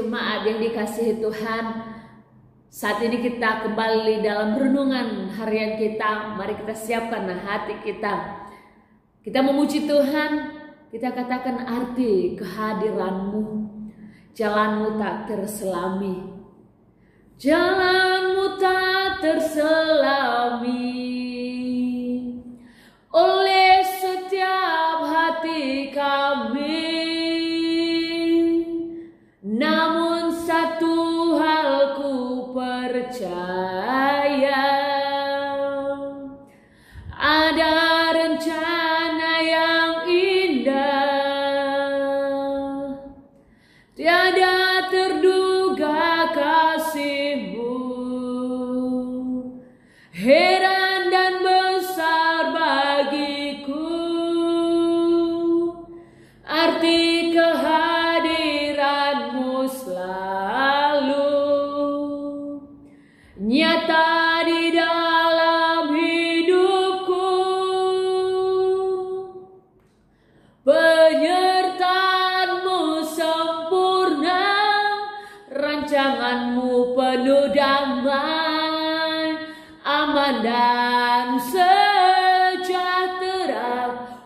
jemaat yang dikasihi Tuhan, saat ini kita kembali dalam renungan harian kita. Mari kita siapkan hati kita. Kita memuji Tuhan, kita katakan arti kehadiran-Mu. Jalan-Mu tak terselami, jalan-Mu tak terselami oleh setiap hati kami. Namun satu hal ku percaya, ada rencana yang indah, tiada terduga kasih-Mu, heran dan besar bagiku arti kehadiran-Mu selalu nyata di dalam hidupku. Penyertaan-Mu sempurna, rancangan-Mu penuh damai, aman dan sejahtera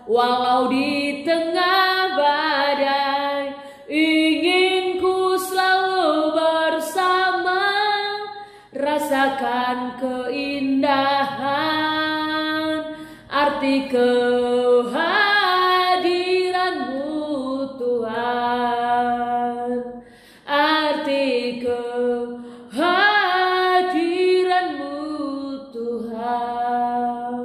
walau di tengah badai. Ingin ku selalu bersama, rasakan keindahan arti kehadiran-Mu Tuhan, arti kehadiran-Mu Tuhan.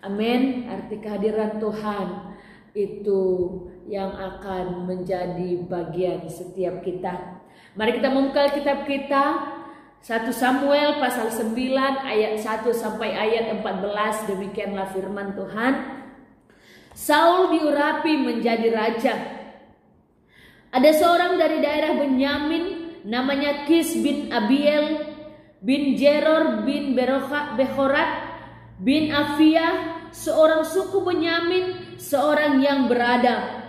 Amin. Arti kehadiran Tuhan itu yang akan menjadi bagian setiap kita. Mari kita membuka kitab kita, 1 Samuel pasal 9 ayat 1 sampai ayat 14. Demikianlah firman Tuhan. Saul diurapi menjadi raja. Ada seorang dari daerah Benyamin, namanya Kis bin Abiel bin Jeror bin Behorat bin Afia, seorang suku Benyamin, seorang yang beradab.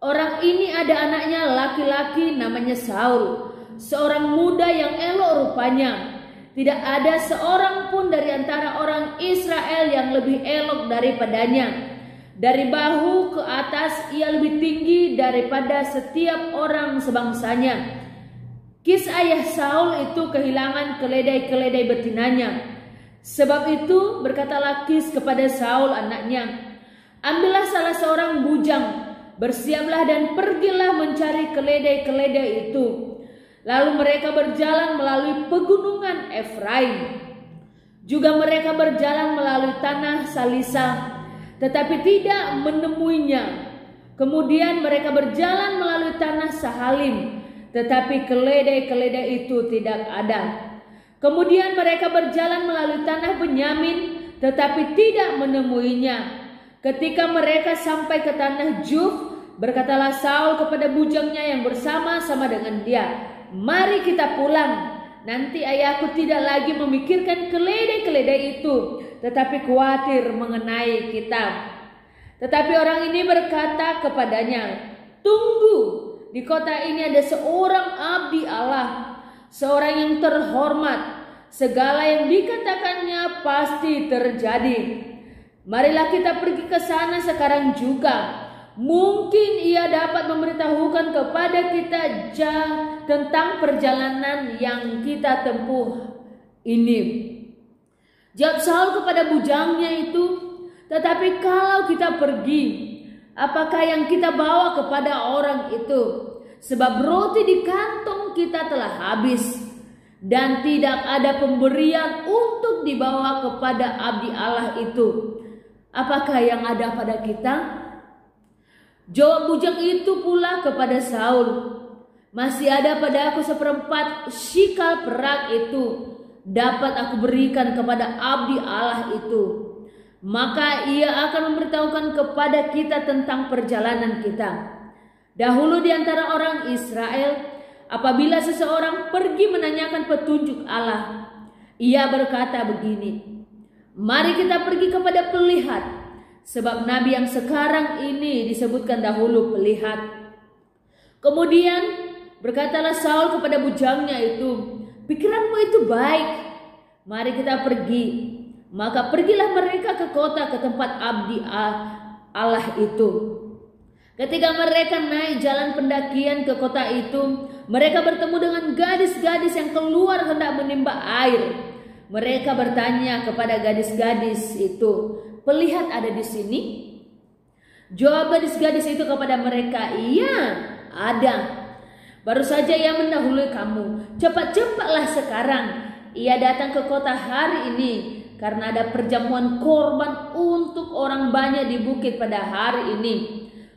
Orang ini ada anaknya laki-laki namanya Saul, seorang muda yang elok rupanya. Tidak ada seorang pun dari antara orang Israel yang lebih elok daripadanya. Dari bahu ke atas ia lebih tinggi daripada setiap orang sebangsanya. Kis ayah Saul itu kehilangan keledai-keledai betinanya. Sebab itu berkatalah Kis kepada Saul anaknya, ambillah salah seorang bujang, bersiaplah dan pergilah mencari keledai-keledai itu. Lalu mereka berjalan melalui pegunungan Efraim. Juga mereka berjalan melalui tanah Salisa, tetapi tidak menemuinya. Kemudian mereka berjalan melalui tanah Sahalim, tetapi keledai-keledai itu tidak ada. Kemudian mereka berjalan melalui tanah Benyamin, tetapi tidak menemuinya. Ketika mereka sampai ke tanah Juf, berkatalah Saul kepada bujangnya yang bersama-sama dengan dia, mari kita pulang. Nanti ayahku tidak lagi memikirkan keledai-keledai itu, tetapi khawatir mengenai kita. Tetapi orang ini berkata kepadanya, tunggu, di kota ini ada seorang abdi Allah, seorang yang terhormat. Segala yang dikatakannya pasti terjadi. Marilah kita pergi ke sana sekarang juga. Mungkin ia dapat memberitahukan kepada kita tentang perjalanan yang kita tempuh ini. Jawab Saul kepada bujangnya itu, tetapi kalau kita pergi, apakah yang kita bawa kepada orang itu? Sebab roti di kantong kita telah habis, dan tidak ada pemberian untuk dibawa kepada abdi Allah itu. Apakah yang ada pada kita? Jawab bujang itu pula kepada Saul, masih ada pada aku seperempat shikal perak itu, dapat aku berikan kepada abdi Allah itu. Maka ia akan memberitahukan kepada kita tentang perjalanan kita. Dahulu di antara orang Israel, apabila seseorang pergi menanyakan petunjuk Allah, ia berkata begini, mari kita pergi kepada pelihat, sebab nabi yang sekarang ini disebutkan dahulu pelihat. Kemudian berkatalah Saul kepada bujangnya itu, pikiranmu itu baik, mari kita pergi. Maka pergilah mereka ke kota, ke tempat abdi Allah itu. Ketika mereka naik jalan pendakian ke kota itu, mereka bertemu dengan gadis-gadis yang keluar hendak menimba air. Mereka bertanya kepada gadis-gadis itu, "Pelihat ada di sini?" Jawab gadis-gadis itu kepada mereka, "Iya, ada. Baru saja ia mendahului kamu. Cepat-cepatlah sekarang. Ia datang ke kota hari ini, karena ada perjamuan korban untuk orang banyak di bukit pada hari ini.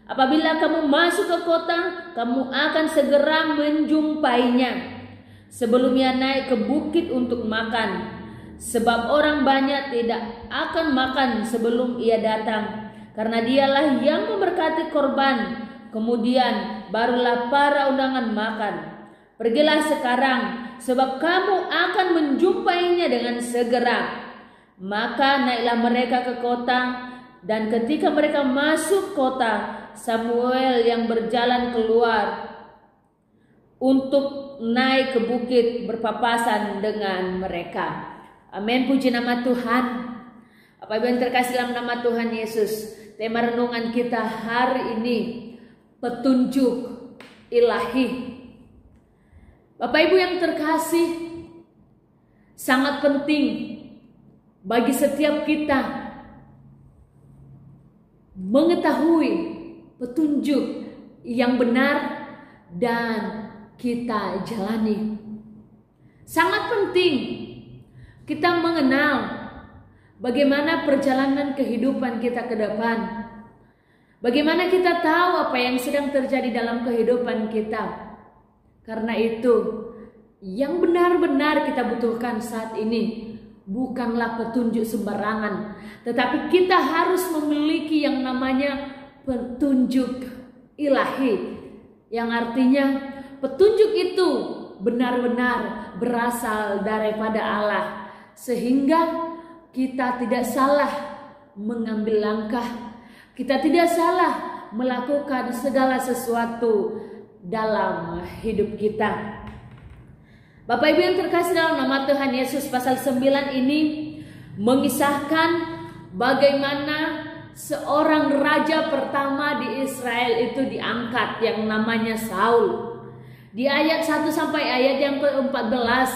Apabila kamu masuk ke kota, kamu akan segera menjumpainya sebelum ia naik ke bukit untuk makan. Sebab orang banyak tidak akan makan sebelum ia datang, karena dialah yang memberkati korban. Kemudian barulah para undangan makan. Pergilah sekarang, sebab kamu akan menjumpainya dengan segera." Maka naiklah mereka ke kota, dan ketika mereka masuk kota, Samuel yang berjalan keluar untuk naik ke bukit berpapasan dengan mereka. Amin, puji nama Tuhan. Bapak Ibu yang terkasih dalam nama Tuhan Yesus, tema renungan kita hari ini, petunjuk ilahi. Bapak Ibu yang terkasih, sangat penting bagi setiap kita mengetahui petunjuk yang benar dan kita jalani. Sangat penting kita mengenal bagaimana perjalanan kehidupan kita ke depan. Bagaimana kita tahu apa yang sedang terjadi dalam kehidupan kita. Karena itu, yang benar-benar kita butuhkan saat ini bukanlah petunjuk sembarangan, tetapi kita harus memiliki yang namanya petunjuk ilahi, yang artinya petunjuk itu benar-benar berasal daripada Allah, sehingga kita tidak salah mengambil langkah, kita tidak salah melakukan segala sesuatu dalam hidup kita. Bapak Ibu yang terkasih dalam nama Tuhan Yesus, pasal 9 ini mengisahkan bagaimana seorang raja pertama di Israel itu diangkat yang namanya Saul. Di ayat 1 sampai ayat yang ke-14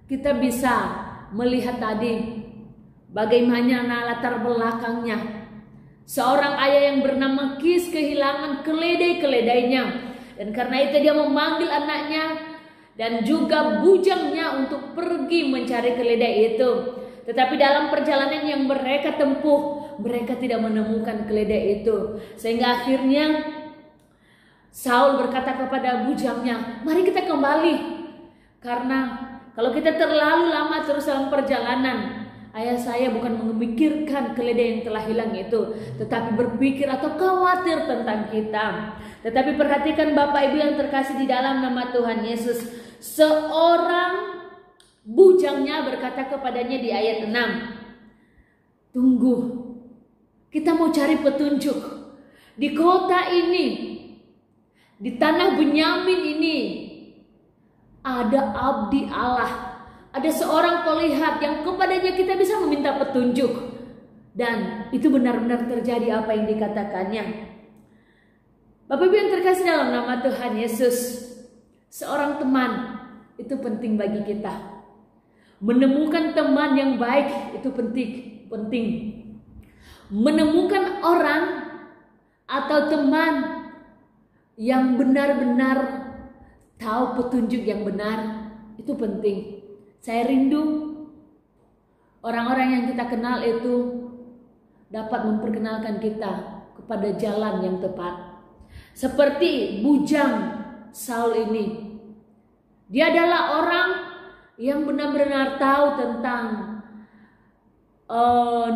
kita bisa melihat tadi bagaimana latar belakangnya. Seorang ayah yang bernama Kis kehilangan keledai-keledainya, dan karena itu dia memanggil anaknya dan juga bujangnya untuk pergi mencari keledai itu. Tetapi dalam perjalanan yang mereka tempuh, mereka tidak menemukan keledai itu. Sehingga akhirnya Saul berkata kepada bujangnya, "Mari kita kembali. Karena kalau kita terlalu lama terus dalam perjalanan, ayah saya bukan memikirkan keledai yang telah hilang itu, tetapi berpikir atau khawatir tentang kita." Tetapi perhatikan Bapak Ibu yang terkasih di dalam nama Tuhan Yesus, seorang bujangnya berkata kepadanya di ayat 6, "Tunggu, kita mau cari petunjuk. Di kota ini, di tanah Benyamin ini, ada abdi Allah, ada seorang pelihat yang kepadanya kita bisa meminta petunjuk." Dan itu benar-benar terjadi apa yang dikatakannya. Bapak Ibu yang terkasih dalam nama Tuhan Yesus, seorang teman itu penting bagi kita. Menemukan teman yang baik itu penting. Menemukan orang atau teman yang benar-benar tahu petunjuk yang benar itu penting. Saya rindu orang-orang yang kita kenal itu dapat memperkenalkan kita kepada jalan yang tepat. Seperti bujang Saul ini, dia adalah orang yang benar-benar tahu tentang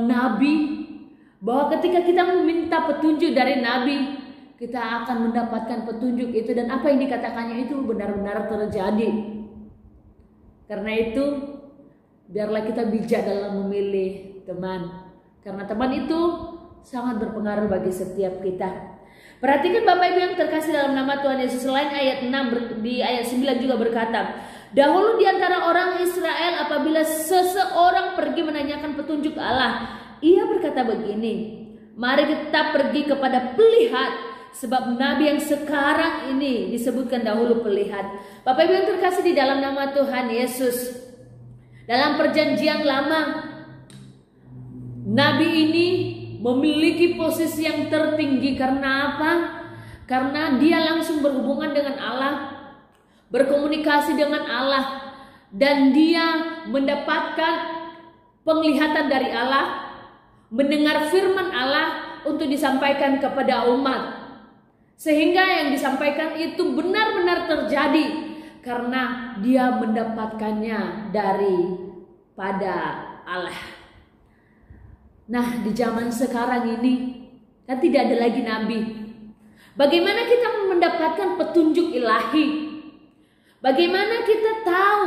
nabi, bahwa ketika kita meminta petunjuk dari nabi, kita akan mendapatkan petunjuk itu, dan apa yang dikatakannya itu benar-benar terjadi. Karena itu, biarlah kita bijak dalam memilih teman, karena teman itu sangat berpengaruh bagi setiap kita. Perhatikan Bapak Ibu yang terkasih dalam nama Tuhan Yesus, selain ayat 6 di ayat 9 juga berkata, dahulu di antara orang Israel apabila seseorang pergi menanyakan petunjuk Allah, ia berkata begini, mari kita pergi kepada pelihat, sebab nabi yang sekarang ini disebutkan dahulu pelihat. Bapak Ibu yang terkasih di dalam nama Tuhan Yesus, dalam perjanjian lama, nabi ini memiliki posisi yang tertinggi. Karena apa? Karena dia langsung berhubungan dengan Allah, berkomunikasi dengan Allah, dan dia mendapatkan penglihatan dari Allah, mendengar firman Allah untuk disampaikan kepada umat. Sehingga yang disampaikan itu benar-benar terjadi karena dia mendapatkannya daripada Allah. Nah, di zaman sekarang ini kan tidak ada lagi nabi. Bagaimana kita mendapatkan petunjuk ilahi? Bagaimana kita tahu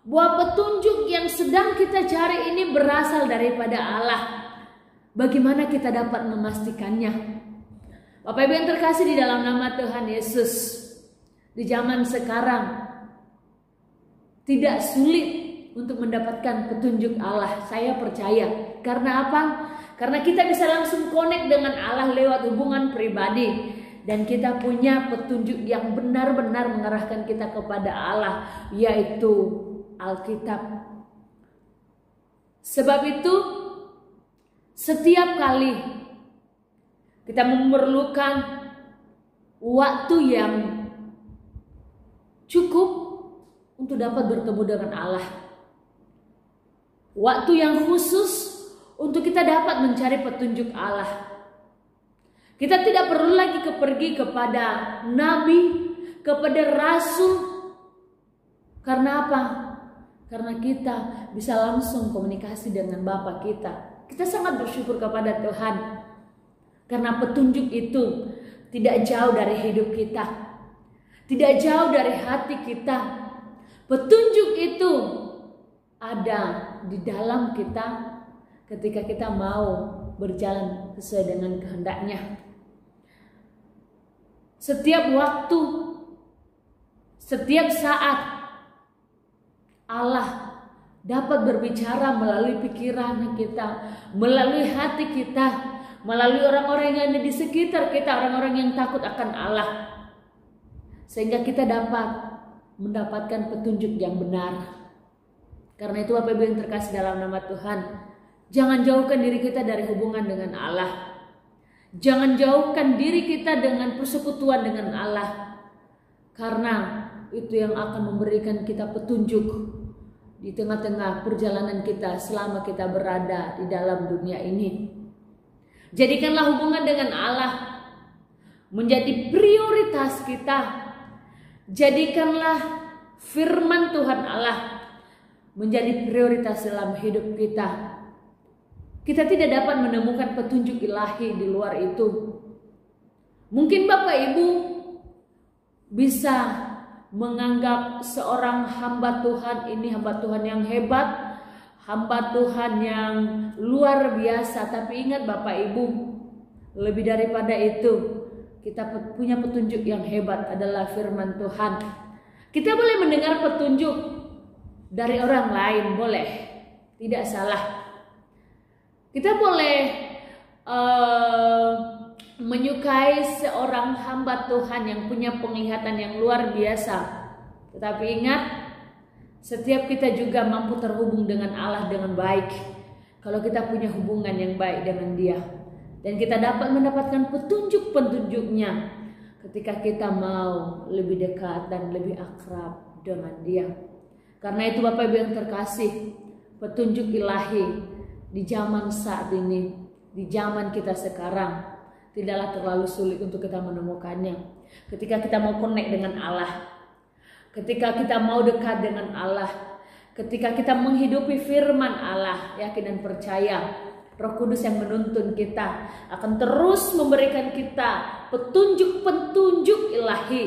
bahwa petunjuk yang sedang kita cari ini berasal daripada Allah? Bagaimana kita dapat memastikannya? Bapak Ibu yang terkasih di dalam nama Tuhan Yesus, di zaman sekarang tidak sulit untuk mendapatkan petunjuk Allah. Saya percaya. Karena apa? Karena kita bisa langsung connect dengan Allah lewat hubungan pribadi. Dan kita punya petunjuk yang benar-benar mengarahkan kita kepada Allah, yaitu Alkitab. Sebab itu, setiap kali kita memerlukan waktu yang cukup untuk dapat bertemu dengan Allah, waktu yang khusus untuk kita dapat mencari petunjuk Allah. Kita tidak perlu lagi pergi kepada nabi, kepada rasul. Karena apa? Karena kita bisa langsung komunikasi dengan Bapa kita. Kita sangat bersyukur kepada Tuhan, karena petunjuk itu tidak jauh dari hidup kita, tidak jauh dari hati kita. Petunjuk itu ada di dalam kita ketika kita mau berjalan sesuai dengan kehendaknya. Setiap waktu, setiap saat Allah dapat berbicara melalui pikiran kita, melalui hati kita, melalui orang-orang yang ada di sekitar kita, orang-orang yang takut akan Allah, sehingga kita dapat mendapatkan petunjuk yang benar. Karena itu Bapak Ibu yang terkasih dalam nama Tuhan, jangan jauhkan diri kita dari hubungan dengan Allah. Jangan jauhkan diri kita dengan persekutuan dengan Allah, karena itu yang akan memberikan kita petunjuk di tengah-tengah perjalanan kita selama kita berada di dalam dunia ini. Jadikanlah hubungan dengan Allah menjadi prioritas kita. Jadikanlah firman Tuhan Allah menjadi prioritas dalam hidup kita. Kita tidak dapat menemukan petunjuk ilahi di luar itu. Mungkin Bapak Ibu bisa menganggap seorang hamba Tuhan ini hamba Tuhan yang hebat, hamba Tuhan yang luar biasa. Tapi ingat Bapak Ibu, lebih daripada itu, kita punya petunjuk yang hebat adalah firman Tuhan. Kita boleh mendengar petunjuk dari orang lain, boleh, tidak salah. Kita boleh menyukai seorang hamba Tuhan yang punya penglihatan yang luar biasa. Tetapi ingat, setiap kita juga mampu terhubung dengan Allah dengan baik kalau kita punya hubungan yang baik dengan Dia. Dan kita dapat mendapatkan petunjuk-petunjuknya ketika kita mau lebih dekat dan lebih akrab dengan Dia. Karena itu Bapak Ibu yang terkasih, petunjuk ilahi di zaman saat ini, di zaman kita sekarang, tidaklah terlalu sulit untuk kita menemukannya. Ketika kita mau connect dengan Allah, ketika kita mau dekat dengan Allah, ketika kita menghidupi firman Allah, yakin dan percaya Roh Kudus yang menuntun kita akan terus memberikan kita petunjuk-petunjuk ilahi,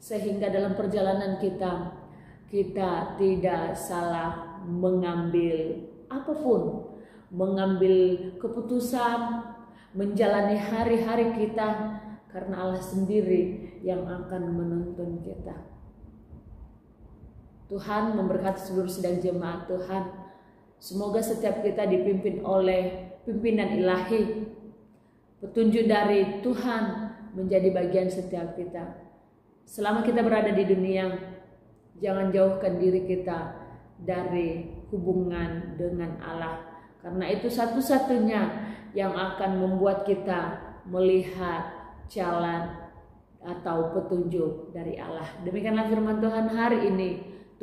sehingga dalam perjalanan kita tidak salah mengambil apapun, mengambil keputusan, menjalani hari-hari kita karena Allah sendiri yang akan menuntun kita. Tuhan memberkati seluruh sidang jemaat Tuhan. Semoga setiap kita dipimpin oleh pimpinan ilahi. Petunjuk dari Tuhan menjadi bagian setiap kita. Selama kita berada di dunia, jangan jauhkan diri kita dari hubungan dengan Allah. Karena itu satu-satunya yang akan membuat kita melihat jalan atau petunjuk dari Allah. Demikianlah firman Tuhan hari ini.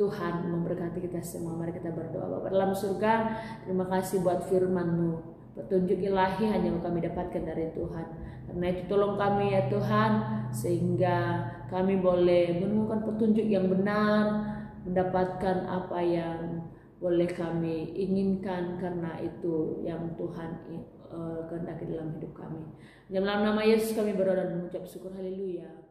Tuhan memberkati kita semua. Mari kita berdoa. Bapa dalam surga, terima kasih buat firman-Mu. Petunjuk ilahi hanya kami dapatkan dari Tuhan. Karena itu tolong kami ya Tuhan, sehingga kami boleh menemukan petunjuk yang benar, mendapatkan apa yang boleh kami inginkan, karena itu yang Tuhan kehendaki dalam hidup kami. Dalam nama Yesus kami berdoa dan mengucap syukur. Haleluya.